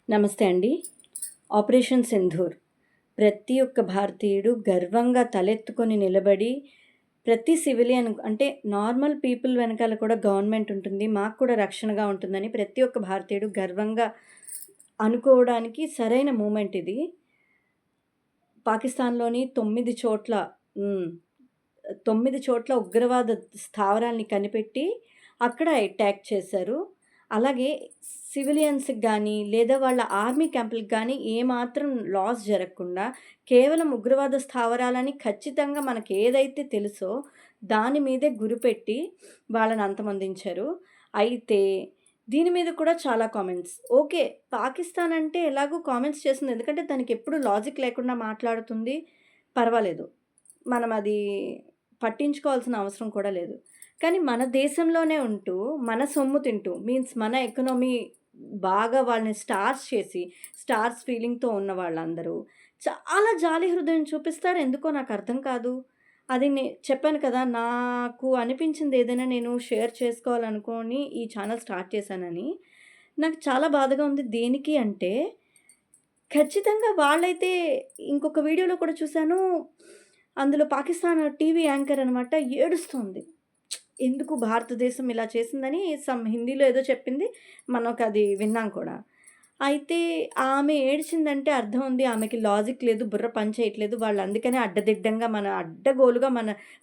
నమస్తే అండి. ఆపరేషన్ సింధూర్ ప్రతి ఒక్క భారతీయుడు గర్వంగా తలెత్తుకొని నిలబడి, ప్రతి సివిలియన్ అంటే నార్మల్ పీపుల్ వెనకాల కూడా గవర్నమెంట్ ఉంటుంది. మాకు కూడా రక్షణగా ఉంటుందని ప్రతి ఒక్క భారతీయుడు గర్వంగా అనుకోవడానికి సరైన మూమెంట్ ఇది. పాకిస్తాన్‌లోని 9 చోట్ల హ్మ్. 9 చోట్ల ఉగ్రవాద స్థావరాల్ని కనిపెట్టి, అక్కడ అటాక్ చేశారు. అలాగే సివిలియన్స్‌కి గానీ, లేదా వాళ్ళ ఆర్మీ క్యాంపులకి గానీ ఏమాత్రం లాస్ జరగకుండా, కేవలం ఉగ్రవాద స్థావరాలని ఖచ్చితంగా మనకేదైతే తెలుసో, దాని మీదే గురిపెట్టి వాళ్ళని అంతమొందించారు. అయితే దీని మీద కూడా చాలా కామెంట్స్. ఓకే. పాకిస్తాన్ అంటే ఎలాగో కామెంట్స్ చేస్తుంది. ఎందుకంటే తనకెప్పుడు లాజిక్ లేకుండా మాట్లాడుతుంది. పర్వాలేదు. మనం అది పట్టించుకోవాల్సిన అవసరం కూడా లేదు. కానీ మన దేశంలోనే ఉంటూ, మన సొమ్ము తింటూ మీన్స్ మన ఎకనామీ బాగా వాళ్ళని స్టార్స్ చేసి, స్టార్స్ ఫీలింగ్‌తో ఉన్న వాళ్ళందరూ చాలా జాలి హృదయం చూపిస్తారు. ఎందుకో నాకర్థం కాదు. అది చెప్పాను కదా! నాకు అనిపించింది ఏదైనా నేను షేర్ చేసుకోవాలనుకోని ఈ ఛానెల్ స్టార్ట్ చేశానని. నాకు చాలా బాధగా ఉంది. దేనికి అంటే ఖచ్చితంగా వాళ్ళైతే ఇంకొక వీడియోలో కూడా చూసాను. అందులో పాకిస్తాన్ టీవీ యాంకర్ అనమాట ఏడుస్తోంది. ఎందుకు భారతదేశం ఇలా చేసిందని హిందీలో ఏదో చెప్పింది. మనకది విన్నాం కూడా. అయితే ఆమె ఏడిచిందంటే అర్థం ఉంది. ఆమెకి లాజిక్ లేదు. బుర్ర పని చేయట్లేదు. వాళ్ళు అందుకనే అడ్డదిడ్డంగా అడ్డగోలుగా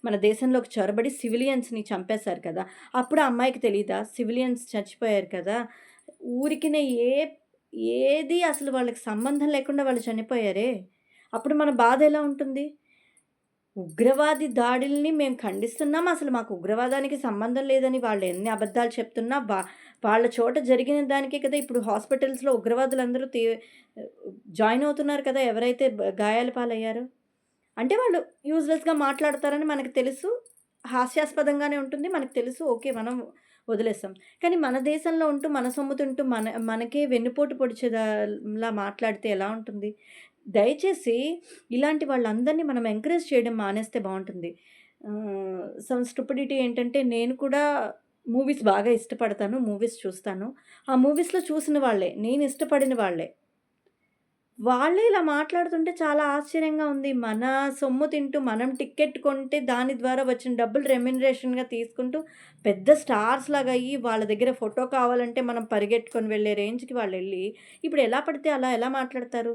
మన దేశంలోకి చొరబడి సివిలియన్స్‌ని చంపేశారు కదా! అప్పుడు ఆ అమ్మాయికి తెలీదా? సివిలియన్స్ చచ్చిపోయారు కదా! ఊరికినే ఏది అసలు వాళ్ళకి సంబంధం లేకుండా వాళ్ళు చనిపోయారే! అప్పుడు మన బాధ ఎలా ఉంటుంది? ఉగ్రవాది దాడుల్ని మేము ఖండిస్తున్నాం. అసలు మాకు ఉగ్రవాదానికి సంబంధం లేదని వాళ్ళు ఎన్ని అబద్ధాలు చెప్తున్నా, వాళ్ళ చోట జరిగిన దానికే కదా ఇప్పుడు హాస్పిటల్స్‌లో ఉగ్రవాదులందరూ జాయిన్ అవుతున్నారు కదా! ఎవరైతే గాయాల పాలయ్యారో. అంటే వాళ్ళు యూజ్‌లెస్‌గా మాట్లాడతారని మనకు తెలుసు. హాస్యాస్పదంగానే ఉంటుంది. మనకు తెలుసు. ఓకే. మనం వదిలేసాం. కానీ మన దేశంలో ఉంటూ, మన సొమ్ము తింటూ, మనకే వెన్నుపోటు పొడిచేలా మాట్లాడితే ఎలా ఉంటుంది? దయచేసి ఇలాంటి వాళ్ళందరినీ మనం ఎంకరేజ్ చేయడం మానేస్తే బావుంటుంది. సమ్ స్టుపిడిటీ ఏంటంటే నేను కూడా మూవీస్ బాగా ఇష్టపడతాను. మూవీస్ చూస్తాను. ఆ మూవీస్‌లో చూసిన వాళ్ళే. నేను ఇష్టపడిన వాళ్ళే. వాళ్ళే ఇలా మాట్లాడుతుంటే చాలా ఆశ్చర్యంగా ఉంది. మన సొమ్ము తింటూ, మనం టికెట్ కొంటే దాని ద్వారా వచ్చిన డబ్బులు రెమ్యునరేషన్‌గా తీసుకుంటూ, పెద్ద స్టార్స్‌లాగా అయ్యి, వాళ్ళ దగ్గర ఫోటో కావాలంటే మనం పరిగెట్టుకొని వెళ్ళే రేంజ్‌కి వాళ్ళెళ్ళి, ఇప్పుడు ఎలా పడితే అలా ఎలా మాట్లాడతారు?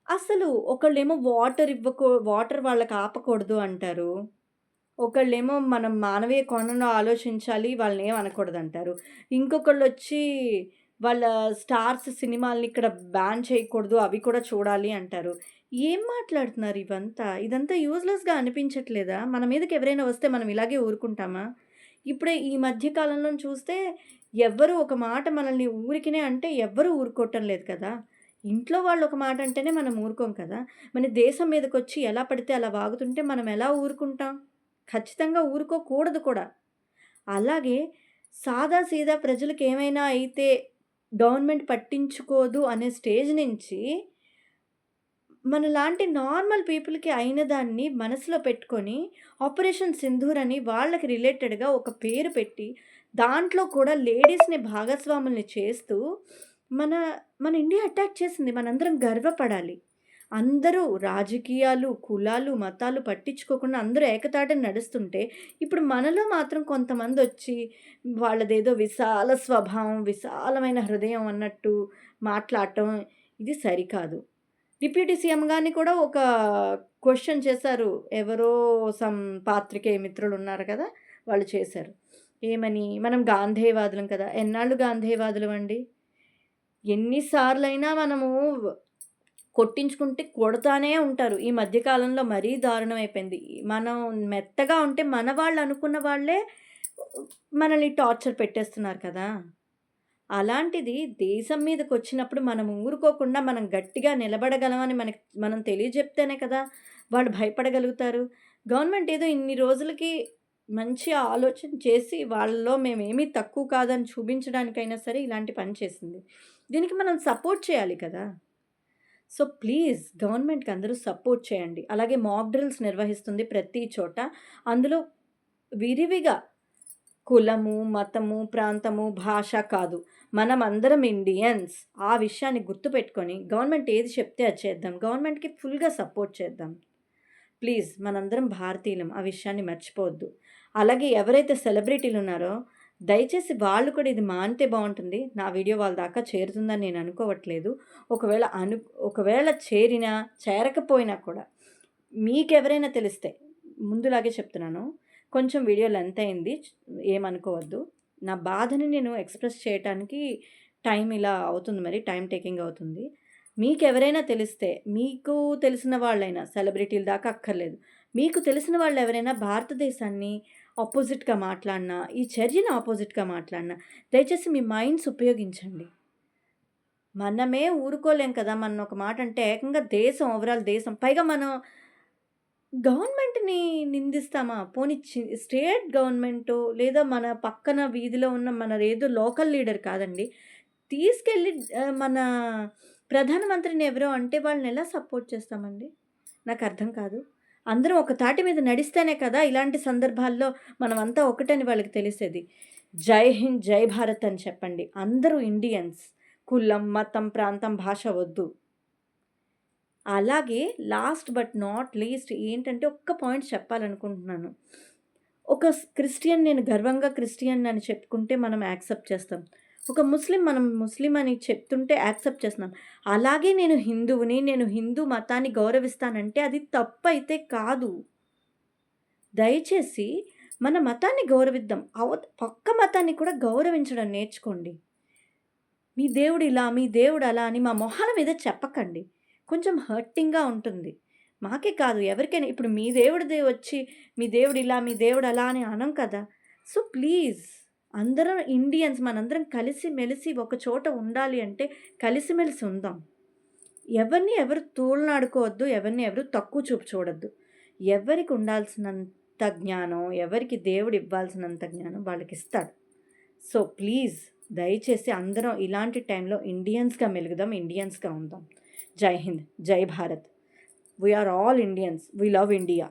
అసలు ఒకళ్ళేమో వాటర్ వాళ్ళకి ఆపకూడదు అంటారు. ఒకళ్ళేమో మనం మానవీయ కోణంలో ఆలోచించాలి. వాళ్ళనేం అనకూడదంటారు. ఇంకొకళ్ళొచ్చి వాళ్ళ స్టార్స్ సినిమాల్ని ఇక్కడ బ్యాన్ చేయకూడదు. అవి కూడా చూడాలి అంటారు. ఏం మాట్లాడుతున్నారు ఇవంతా? ఇదంతా యూజ్‌లెస్‌గా అనిపించట్లేదా? మన మీదకి ఎవరైనా వస్తే మనం ఇలాగే ఊరుకుంటామా? ఇప్పుడే ఈ మధ్య కాలంలో చూస్తే ఎవ్వరు ఒక మాట మనల్ని ఊరికినే అంటే ఎవ్వరు ఊరుకోవటం లేదు కదా! ఇంట్లో వాళ్ళు ఒక మాట అంటేనే మనం ఊరుకోం కదా! మన దేశం మీదకొచ్చి ఎలా పడితే అలా వాగుతుంటే మనం ఎలా ఊరుకుంటాం? ఖచ్చితంగా ఊరుకోకూడదు కూడా. అలాగే సాదా సీదా ప్రజలకేమైనా అయితే గవర్నమెంట్ పట్టించుకోదు అనే స్టేజ్ నుంచి మనలాంటి నార్మల్ పీపుల్‌కి అయిన దాన్ని మనసులో పెట్టుకొని ఆపరేషన్ సింధూర్ అని వాళ్ళకి రిలేటెడ్‌గా ఒక పేరు పెట్టి, దాంట్లో కూడా లేడీస్‌ని భాగస్వాముల్ని చేస్తూ మన మన ఇండియా అటాక్ చేసింది. మనందరం గర్వపడాలి. అందరూ రాజకీయాలు, కులాలు, మతాలు పట్టించుకోకుండా అందరూ ఏకతాటిన నడుస్తుంటే, ఇప్పుడు మనలో మాత్రం కొంతమందొచ్చి వాళ్ళదేదో విశాల స్వభావం, విశాలమైన హృదయం అన్నట్టు మాట్లాడటం ఇది సరికాదు. డిప్యూటీ సీఎం గారిని కూడా ఒక క్వెషన్ చేశారు. ఎవరో పాత్రికేయ మిత్రులున్నారు కదా! వాళ్ళు చేశారు. ఏమని? మనం గాంధేయవాదులం కదా! ఎన్నాళ్ళు గాంధేయవాదులమండి? ఎన్ని సార్లైనా మనము కొట్టించుకుంటే కొడతానే ఉంటారు. ఈ మధ్య కాలంలో మరీ దారుణమైపోయింది. మనం మెత్తగా ఉంటే మన వాళ్ళు అనుకున్న వాళ్ళే మనల్ని టార్చర్ పెట్టేస్తున్నారు కదా! అలాంటిది దేశం మీదకొచ్చినప్పుడు మనం ఊరుకోకుండా మనం గట్టిగా నిలబడగలమని మనం తెలియజెప్తేనే కదా! వాళ్ళు భయపడగలుగుతారు. గవర్నమెంట్ ఏదో ఇన్ని రోజులకి మంచి ఆలోచన చేసి వాళ్ళలో మేమేమి తక్కువ కాదని చూపించడానికైనా సరే ఇలాంటి పని చేసింది. దీనికి మనం సపోర్ట్ చేయాలి కదా! సో, ప్లీజ్ గవర్నమెంట్‌కి అందరూ సపోర్ట్ చేయండి. అలాగే మాక్ డ్రిల్స్ నిర్వహిస్తుంది ప్రతి చోట. అందులో విరివిగా కులము, మతము, ప్రాంతము, భాష కాదు. మనమందరం ఇండియన్స్. ఆ విషయాన్ని గుర్తుపెట్టుకొని గవర్నమెంట్ ఏది చెప్తే అది చేద్దాం. గవర్నమెంట్‌కి ఫుల్‌గా సపోర్ట్ చేద్దాం. ప్లీజ్ మనందరం భారతీయులం. ఆ విషయాన్ని మర్చిపోవద్దు. అలాగే ఎవరైతే సెలబ్రిటీలున్నారో దయచేసి వాళ్ళు కూడా ఇది మానితే బావుంటుంది. నా వీడియో వాళ్ళ దాకా చేరుతుందని నేను అనుకోవట్లేదు. ఒకవేళ ఒకవేళ చేరినా, చేరకపోయినా కూడా మీకెవరైనా తెలిస్తే ముందులాగే చెప్తున్నాను. కొంచెం వీడియో లెంత్ అయింది. ఏమనుకోవద్దు. నా బాధని నేను ఎక్స్‌ప్రెస్ చేయటానికి టైం ఇలా అవుతుంది మరి. టైమ్ టేకింగ్ అవుతుంది. మీకెవరైనా తెలిస్తే, మీకు తెలిసిన వాళ్ళైనా సెలబ్రిటీల దాకా అక్కర్లేదు. మీకు తెలిసిన వాళ్ళెవరైనా భారతదేశాన్ని అపోజిట్‌గా మాట్లాడినా, ఈ చర్యని అపోజిట్‌గా మాట్లాడినా, దయచేసి మీ మైండ్స్ ఉపయోగించండి. మనమే ఊరుకోలేం కదా! మనని ఒక మాట అంటే ఏకంగా దేశం ఓవరాల్ దేశం పైగా మనం గవర్నమెంట్‌ని నిందిస్తామా? పోనీ స్టేట్ గవర్నమెంటో లేదా మన పక్కన వీధిలో ఉన్న మనదేదో లోకల్ లీడర్ కాదండి. తీసుకెళ్ళి మన ప్రధానమంత్రిని ఎవరో అంటే వాళ్ళనెలా సపోర్ట్ చేస్తామండి? నాకర్థం కాదు. అందరం ఒక తాటి మీద నడిస్తేనే కదా! ఇలాంటి సందర్భాల్లో మనమంతా ఒకటని వాళ్ళకి తెలిసేది. జై హింద్, జై భారత్ అని చెప్పండి. అందరూ ఇండియన్స్. కులం, మతం, ప్రాంతం, భాష వద్దు. అలాగే లాస్ట్ బట్ నాట్ లీస్ట్ ఏంటంటే ఒక్క పాయింట్ చెప్పాలనుకుంటున్నాను. ఒక క్రిస్టియన్ నేను గర్వంగా క్రిస్టియన్ అని చెప్పుకుంటే మనం యాక్సెప్ట్ చేస్తాం. ఒక ముస్లిం మనం ముస్లిం అని చెప్తుంటే యాక్సెప్ట్ చేస్తున్నాం. అలాగే నేను హిందువుని, నేను హిందూ మతాన్ని గౌరవిస్తానంటే అది తప్పైతే కాదు. దయచేసి మన మతాన్ని గౌరవిద్దాం. పక్క మతాన్ని కూడా గౌరవించడం నేర్చుకోండి. మీ దేవుడు ఇలా, మీ దేవుడు అలా అని మా మొహాల మీద చెప్పకండి. కొంచెం హర్టింగ్‌గా ఉంటుంది. మాకే కాదు ఎవరికైనా ఇప్పుడు మీ దేవుడిది వచ్చి, మీ దేవుడు ఇలా, మీ దేవుడు అలా అని అనం కదా! సో, ప్లీజ్ అందరం ఇండియన్స్ మనందరం కలిసిమెలిసి ఒక చోట ఉండాలి అంటే కలిసిమెలిసి ఉందాం. ఎవరిని ఎవరు తోలనాడుకోవద్దు. ఎవరిని ఎవరు తక్కువ చూపు చూడొద్దు. ఎవరికి ఉండాల్సినంత జ్ఞానం, ఎవరికి దేవుడు ఇవ్వాల్సినంత జ్ఞానం వాళ్ళకిస్తాడు. సో, ప్లీజ్ దయచేసి అందరం ఇలాంటి టైంలో ఇండియన్స్‌గా మెలుగుదాం. ఇండియన్స్‌గా ఉందాం. జై హింద్. జై Bharat. We are all Indians. We love India.